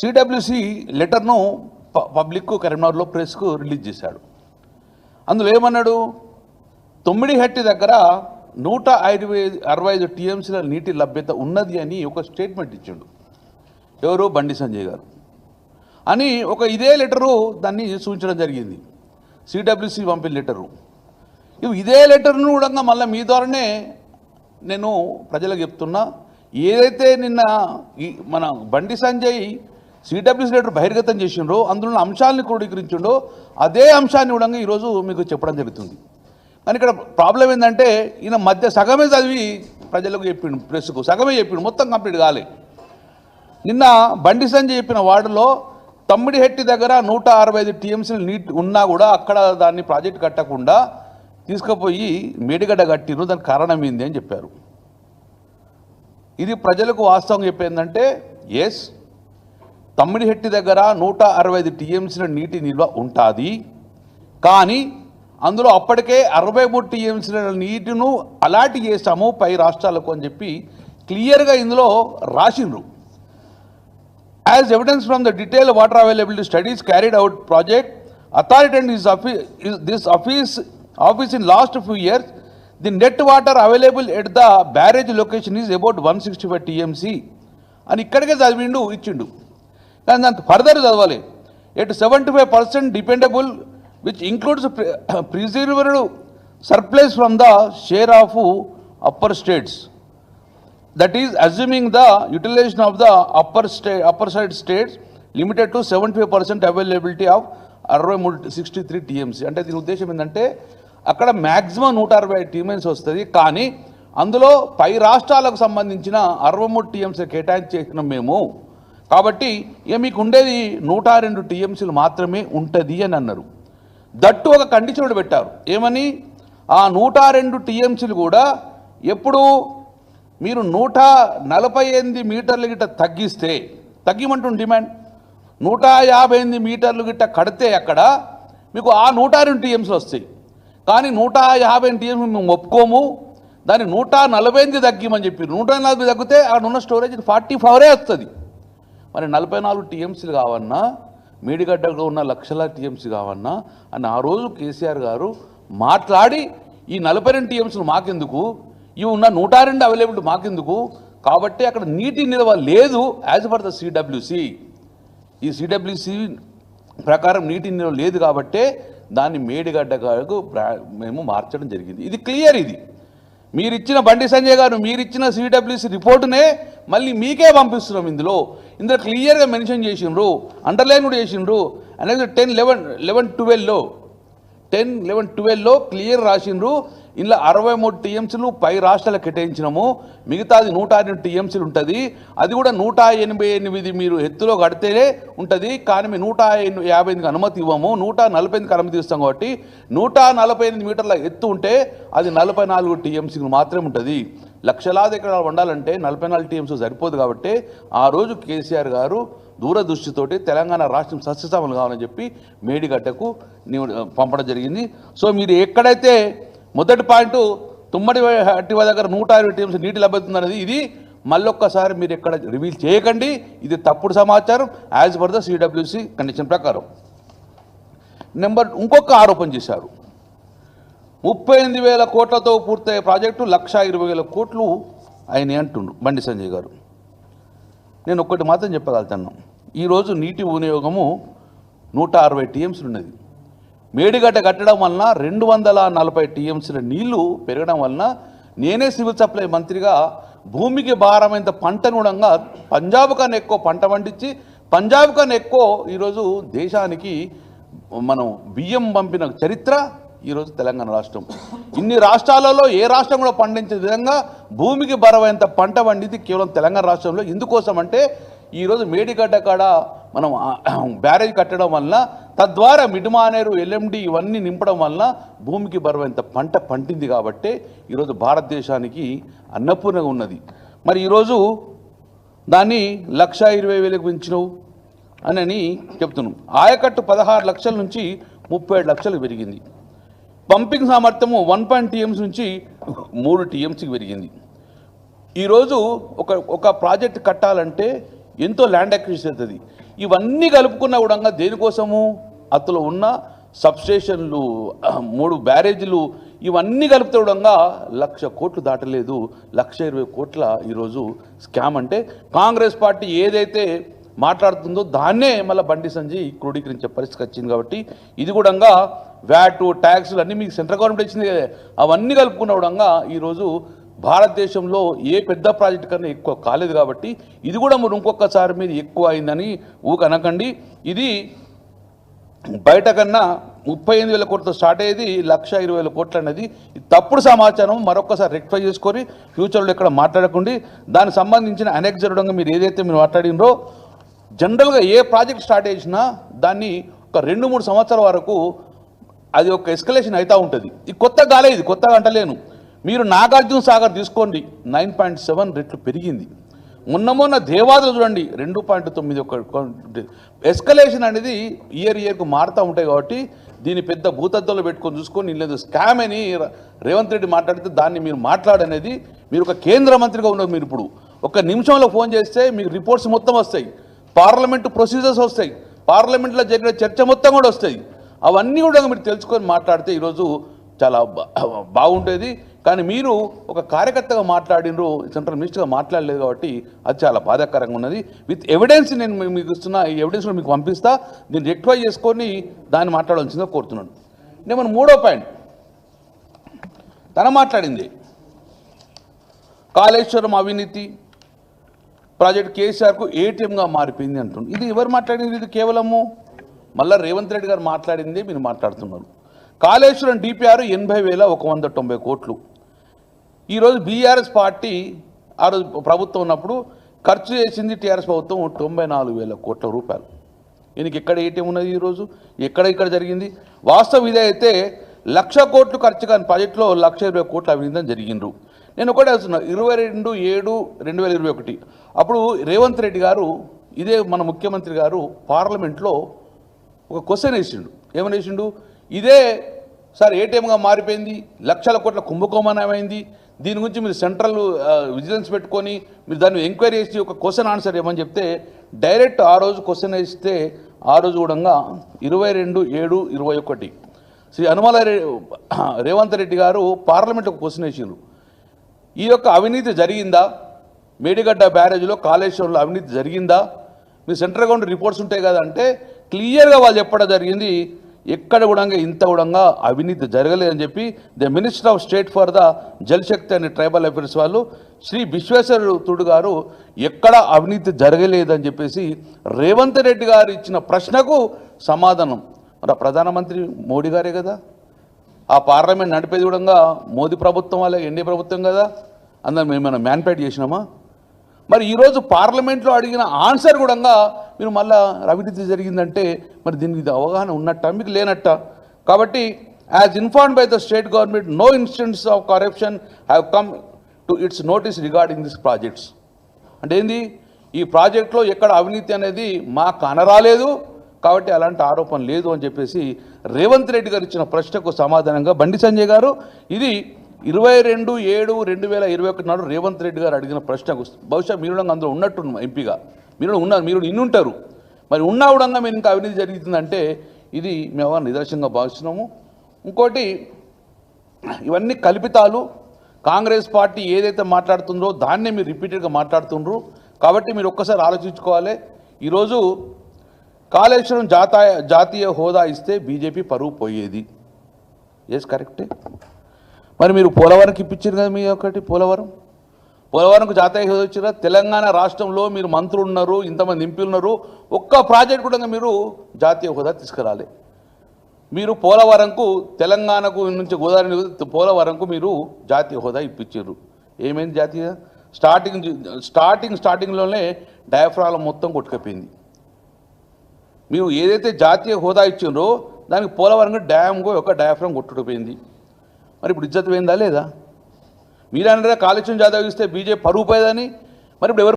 CWC లెటర్ను public కరీంనగర్లో ప్రెస్కు release చేశాడు. అందులో ఏమన్నాడు, తొమ్మిడిహట్టి దగ్గర 165 టీఎంసీల నీటి లభ్యత ఉన్నది అని ఒక స్టేట్మెంట్ ఇచ్చాడు. ఎవరు? బండి సంజయ్ గారు అని ఇదే లెటరు దాన్ని సూచించడం జరిగింది. సిడబ్ల్యూసి పంపిన లెటరు. ఇదే లెటర్ను కూడా మళ్ళీ మీ ద్వారానే నేను ప్రజలకు చెప్తున్నా. ఏదైతే నిన్న మన బండి సంజయ్ సిడబ్ల్యూసి లెటర్ బహిర్గతం చేసిండ్రో అందులో అంశాలను క్రోడీకరించిండో అదే అంశాన్ని కూడా ఈరోజు మీకు చెప్పడం జరుగుతుంది. కానీ ఇక్కడ ప్రాబ్లం ఏంటంటే ఈయన మధ్య సగమే చదివి ప్రజలకు చెప్పిండు, ప్రెస్కు సగమే చెప్పిండు, మొత్తం కంప్లీట్ కాలే. నిన్న బండి సంజయ్ చెప్పిన వార్డులో తమ్మిడిహెట్టి దగ్గర 165 టీఎంసీలు నీటి ఉన్నా కూడా అక్కడ దాన్ని ప్రాజెక్టు కట్టకుండా తీసుకుపోయి మేడిగడ్డ కట్టిను, దానికి కారణం ఏంది అని చెప్పారు. ఇది ప్రజలకు వాస్తవం చెప్పేందంటే ఎస్, తమ్మిడిహెట్టి దగ్గర 165 టీఎంసీల నీటి నిల్వ ఉంటుంది. కానీ అందులో అప్పటికే 63 టీఎంసీల నీటిను అలాట్ చేశాము పై రాష్ట్రాలకు అని చెప్పి క్లియర్గా ఇందులో రాసిండ్రు. As evidence from the detailed water availability studies carried out project authority and this office in last few years, the net water available at the barrage location is about 165 TMC అని ఇక్కడికే చదివిండు ఇచ్చిండు. కానీ దాంతో ఫర్దర్ చదవాలి. At 75% dependable which includes preserved surplus from the share of upper states. That is assuming the utilization of the upper side states limited to 75% availability of 63 TMC. అంటే దీని ఉద్దేశం ఏంటంటే అక్కడ మ్యాక్సిమం 160 టీఎంసీ వస్తుంది, కానీ అందులో పై రాష్ట్రాలకు సంబంధించిన 63 టీఎంసీ కేటాయించేసినాం మేము. కాబట్టి మీకు ఉండేది 102 టీఎంసీలు మాత్రమే ఉంటుంది అని అన్నారు. దట్టు ఒక కండిషన్ పెట్టారు. ఏమని? ఆ 102 టీఎంసీలు కూడా ఎప్పుడు మీరు 148 మీటర్లు గిట్ట తగ్గిమంటుంది డిమాండ్, 158 మీటర్లు గిట్ట కడితే అక్కడ మీకు ఆ 102 టీఎంసీలు వస్తాయి. కానీ 158 టీఎంసీ మేము ఒప్పుకోము, దాన్ని 148 తగ్గిమని చెప్పి 140 తగ్గితే అక్కడ ఉన్న స్టోరేజ్ 44 వస్తుంది. మరి 44 టీఎంసీలు కావన్నా, మేడిగడ్డలో ఉన్న లక్షల టీఎంసీ కావన్నా అని ఆ రోజు కేసీఆర్ గారు మాట్లాడి ఈ 42 టీఎంసీలు మాకెందుకు, ఇవి ఉన్న 102 అవైలబిలిటీ మాకెందుకు, కాబట్టి అక్కడ నీటి నిల్వ లేదు యాజ్ పర్ ద సిడబ్ల్యూసి. ఈ సిడబ్ల్యూసి ప్రకారం నీటి నిల్వ లేదు కాబట్టే దాన్ని మేడిగడ్డకు మేము మార్చడం జరిగింది. ఇది క్లియర్. ఇది మీరిచ్చిన బండి సంజయ్ గారు మీరిచ్చిన సిడబ్ల్యూసి రిపోర్టునే మళ్ళీ మీకే పంపిస్తున్నాం. ఇందులో క్లియర్గా మెన్షన్ చేసిండ్రు, అండర్లైన్ కూడా చేసిండ్రు. అనేది 10-11-12లో క్లియర్ రాసిండ్రు. ఇందులో 63 టీఎంసీలు పై రాష్ట్రాలకు కేటాయించినాము, మిగతాది 102 టీఎంసీలు ఉంటుంది. అది కూడా 188 మీరు ఎత్తులో కడితేనే ఉంటుంది, కానీ మేము 158కి అనుమతి ఇవ్వము, 148కి అనుమతి ఇస్తాం. కాబట్టి 148 మీటర్ల ఎత్తు ఉంటే అది 44 టీఎంసీలు మాత్రమే ఉంటుంది. లక్షలాది ఎకరాలు వండాలంటే 44 టీఎంసీ సరిపోదు. కాబట్టి ఆ రోజు కేసీఆర్ గారు దూరదృష్టితోటి తెలంగాణ రాష్ట్రం సస్యశ్యామలు కావాలని చెప్పి మేడిగడ్డకు పంపడం జరిగింది. సో మీరు ఎక్కడైతే మొదటి పాయింట్ తుమ్మడిహట్టి దగ్గర 120 టీఎంసీ నీటి లభ్యతుందనేది ఇది మళ్ళొక్కసారి మీరు ఎక్కడ రివీల్ చేయకండి. ఇది తప్పుడు సమాచారం as per the CWC condition ప్రకారం. ఇంకొక ఆరోపణ చేశారు. 38,000 కోట్లతో పూర్తయ్యే ప్రాజెక్టు 1,20,000 కోట్లు ఆయన అంటుండు బండి సంజయ్ గారు. నేను ఒక్కటి మాత్రం చెప్పగలుగుతాను, ఈరోజు నీటి వినియోగము 160 టీఎంసీలు ఉన్నది. మేడిగడ్డ కట్టడం వలన 240 టీఎంసీల నీళ్లు పెరగడం వలన నేనే సివిల్ సప్లై మంత్రిగా భూమికి భారమైనంత పంటను కూడా పంజాబ్ కన్నా ఎక్కువ పంట పండించి పంజాబ్ కన్నా ఎక్కువ ఈరోజు దేశానికి మనం బియ్యం పంపిన చరిత్ర ఈరోజు తెలంగాణ రాష్ట్రం. ఇన్ని రాష్ట్రాలలో ఏ రాష్ట్రం కూడా పండించే విధంగా భూమికి బరవైనంత పంట పండింది కేవలం తెలంగాణ రాష్ట్రంలో. ఎందుకోసం అంటే ఈరోజు మేడిగడ్డ కాడ మనం బ్యారేజ్ కట్టడం వలన, తద్వారా మిడ్మానేరు, ఎల్ఎండి ఇవన్నీ నింపడం వలన భూమికి బరువైనంత పంట పండింది. కాబట్టి ఈరోజు భారతదేశానికి అన్నపూర్ణగా ఉన్నది. మరి ఈరోజు దాన్ని 1,20,000కు పెంచినవు అని చెప్తున్నాం. ఆయకట్టు 16 లక్షల నుంచి 37 లక్షలకు పెరిగింది. పంపింగ్ సామర్థ్యము 1 టీఎంసీ నుంచి 3 టీఎంసీకి పెరిగింది. ఈరోజు ఒక ప్రాజెక్ట్ కట్టాలంటే ఎంతో ల్యాండ్ అక్విజిషన్ అవుతుంది. ఇవన్నీ కలుపుకున్న కూడా దేనికోసము అతలో ఉన్న సబ్స్టేషన్లు 3 బ్యారేజీలు ఇవన్నీ కలిపితే కూడా 1,00,000 కోట్లు దాటలేదు. 1,20,000 కోట్ల ఈరోజు స్కామ్. అంటే కాంగ్రెస్ పార్టీ ఏదైతే మాట్లాడుతుందో దాన్నే మళ్ళీ బండి సంజయ్ క్రోడీకరించే పరిస్థితి వచ్చింది. కాబట్టి ఇది కూడా వ్యాట్ ట్యాక్స్లు అన్నీ మీకు సెంట్రల్ గవర్నమెంట్ ఇచ్చింది కదా, అవన్నీ కలుపుకున్న కూడా ఈరోజు భారతదేశంలో ఏ పెద్ద ప్రాజెక్టు కన్నా ఎక్కువ కాలేదు. కాబట్టి ఇది కూడా మీరు ఇంకొకసారి మీద ఎక్కువ అయిందని అనకండి. ఇది బయట కన్నా 38,000 కోట్లతో స్టార్ట్ అయ్యేది 1,20,000 కోట్లు అనేది తప్పుడు సమాచారం. మరొకసారి రెక్టిఫై చేసుకొని ఫ్యూచర్లో ఇక్కడ మాట్లాడకండి. దానికి సంబంధించిన అనెక్జరుడంగా మీరు ఏదైతే మీరు మాట్లాడినరో జనరల్గా ఏ ప్రాజెక్ట్ స్టార్ట్ చేసినా దాన్ని ఒక 2-3 సంవత్సరాల వరకు అది ఒక ఎస్కలేషన్ అవుతూ ఉంటుంది. ఇది కొత్తగా కాలే, ఇది కొత్తగా అంటలేను. మీరు నాగార్జున సాగర్ తీసుకోండి, 9.7 రెట్లు పెరిగింది. మొన్న దేవాదులు చూడండి 2.91. ఎస్కలేషన్ అనేది ఇయర్కు మారుతూ ఉంటాయి. కాబట్టి దీన్ని పెద్ద భూతత్వంలో పెట్టుకొని చూసుకొని లేదు స్కామ్ అని రేవంత్ రెడ్డి మాట్లాడితే దాన్ని మీరు మాట్లాడనేది, మీరు ఒక కేంద్ర మంత్రిగా ఉన్నారు. మీరు ఇప్పుడు ఒక నిమిషంలో ఫోన్ చేస్తే మీకు రిపోర్ట్స్ మొత్తం వస్తాయి, పార్లమెంటు ప్రొసీజర్స్ వస్తాయి, పార్లమెంట్లో జరిగిన చర్చ మొత్తం కూడా వస్తాయి. అవన్నీ కూడా మీరు తెలుసుకొని మాట్లాడితే ఈరోజు చాలా బాగుంటుంది. కానీ మీరు ఒక కార్యకర్తగా మాట్లాడినరు, సెంట్రల్ మినిస్టర్గా మాట్లాడలేదు. కాబట్టి అది చాలా బాధాకరంగా ఉన్నది. విత్ ఎవిడెన్స్ నేను మీకు ఇస్తున్నా, ఈ ఎవిడెన్స్ మీకు పంపిస్తా, దీన్ని రెక్టిఫై చేసుకొని దాన్ని మాట్లాడాల్సిందిగా కోరుతున్నాను. నేను మన 3వ పాయింట్ తన మాట్లాడింది కాళేశ్వరం అవినీతి ప్రాజెక్ట్ కేసీఆర్కు ఏటీఎంగా మారిపోయింది అంటుంది. ఇది ఎవరు మాట్లాడింది? ఇది కేవలము మళ్ళీ రేవంత్ రెడ్డి గారు మాట్లాడిందే మీరు మాట్లాడుతున్నారు. కాళేశ్వరం డిపిఆర్ 80,190 కోట్లు. ఈరోజు బీఆర్ఎస్ పార్టీ ఆ రోజు ప్రభుత్వం ఉన్నప్పుడు ఖర్చు చేసింది టీఆర్ఎస్ ప్రభుత్వం 94,000 కోట్ల రూపాయలు. ఈయనకి ఎక్కడ ఏటీఎం ఉన్నది? ఈరోజు ఇక్కడ జరిగింది. వాస్తవం ఇదే అయితే 1,00,000 కోట్లు ఖర్చు కాని ప్రాజెక్టులో 1,20,000 కోట్లు అవినీతి జరిగిండ్రు. నేను ఒకటే వస్తున్నా, 22/7/2021 అప్పుడు రేవంత్ రెడ్డి గారు ఇదే మన ముఖ్యమంత్రి గారు పార్లమెంట్లో ఒక క్వశ్చన్ వేసిండు. ఏమని వేసిండు? ఇదే సార్ ఏటీఎంగా మారిపోయింది, 1,00,000 కోట్ల కుంభకోణమైంది, దీని గురించి మీరు సెంట్రల్ విజిలెన్స్ పెట్టుకొని మీరు దాన్ని ఎంక్వైరీ చేసి ఒక క్వశ్చన్ ఆన్సర్ ఏమని చెప్తే డైరెక్ట్ ఆ రోజు క్వశ్చన్ వేస్తే ఆ రోజు కూడా 22/7/21 శ్రీ అనుమల రేవంత్ రెడ్డి గారు పార్లమెంట్లో ఒక క్వశ్చన్ వేసిండ్రు. ఈ యొక్క అవినీతి జరిగిందా, మేడిగడ్డ బ్యారేజ్లో కాళేశ్వరంలో అవినీతి జరిగిందా, మీ సెంట్రల్ గవర్నమెంట్ రిపోర్ట్స్ ఉంటాయి కదా అంటే క్లియర్గా వాళ్ళు చెప్పడం జరిగింది, ఎక్కడ కూడా ఇంత కూడా అవినీతి జరగలేదని చెప్పి the minister of state for the Jal Shakti and tribal affairs వాళ్ళు శ్రీ విశ్వేశ్వరుడు గారు ఎక్కడ అవినీతి జరగలేదని చెప్పేసి రేవంత్ రెడ్డి గారు ఇచ్చిన ప్రశ్నకు సమాధానం మరి ప్రధానమంత్రి మోడీ గారే కదా, ఆ పార్లమెంట్ నడిపేది కూడా మోదీ ప్రభుత్వం వాళ్ళే, ఎన్డీఏ ప్రభుత్వం కదా, అందరం మేమైనా మ్యాన్పేట్ చేసినామా? మరి ఈరోజు పార్లమెంట్లో అడిగిన ఆన్సర్ కూడా మీరు మళ్ళీ అవినీతి జరిగిందంటే మరి దీనికి ఇది అవగాహన ఉన్నట్ట మీకు లేనట్ట? కాబట్టి as informed by the state government no instance of corruption have come to its notice regarding this projects. అంటే ఏంది? ఈ ప్రాజెక్ట్లో ఎక్కడ అవినీతి అనేది మాకు కనరాలేదు, కాబట్టి అలాంటి ఆరోపణ లేదు అని చెప్పేసి రేవంత్ రెడ్డి గారు ఇచ్చిన ప్రశ్నకు సమాధానంగా బండి సంజయ్ గారు ఇది 22/7/2021 నాడు రేవంత్ రెడ్డి గారు అడిగిన ప్రశ్నకు బహుశా మీరు అందులో ఉన్నట్టు ఎంపీగా మీరు ఉన్నారు, మీరు ఇన్నుంటారు. మరి ఉన్నా కూడా మీరు ఇంకా అవినీతి జరుగుతుందంటే ఇది మేము నిదర్శనంగా భావిస్తున్నాము. ఇంకోటి ఇవన్నీ కల్పితాలు. కాంగ్రెస్ పార్టీ ఏదైతే మాట్లాడుతుందో దాన్నే మీరు రిపీటెడ్గా మాట్లాడుతుండ్రు. కాబట్టి మీరు ఒక్కసారి ఆలోచించుకోవాలి. ఈరోజు కాళేశ్వరం జాతీయ హోదా ఇస్తే బీజేపీ పరువు పోయేది. ఎస్ కరెక్టే. మరి మీరు పోలవరంకి ఇప్పించారు కదా, మీ ఒకటి పోలవరంకు జాతీయ హోదా ఇచ్చారా? తెలంగాణ రాష్ట్రంలో మీరు మంత్రులు ఉన్నారు, ఇంతమంది ఎంపీలు ఉన్నారు, ఒక్క ప్రాజెక్ట్ కూడా మీరు జాతీయ హోదా తీసుకురాలి. మీరు పోలవరంకు తెలంగాణకు నుంచి గోదావరి పోలవరంకు మీరు జాతీయ హోదా ఇప్పించారు. ఏమైంది జాతీయ? స్టార్టింగ్లోనే డయాఫ్రామ్ మొత్తం కొట్టుకపోయింది. మీరు ఏదైతే జాతీయ హోదా ఇచ్చిండ్రో దానికి పోలవరంగా డ్యామ్కు ఒక డయాఫ్రామ్ కొట్టుకుపోయింది. మరి ఇప్పుడు ఇజ్జత్ పోయిందా లేదా? మీరన్నారా కాళేశ్వరం జాతీయ ఇస్తే బీజేపీ పరువు పోయేదని. మరి ఇప్పుడు ఎవరు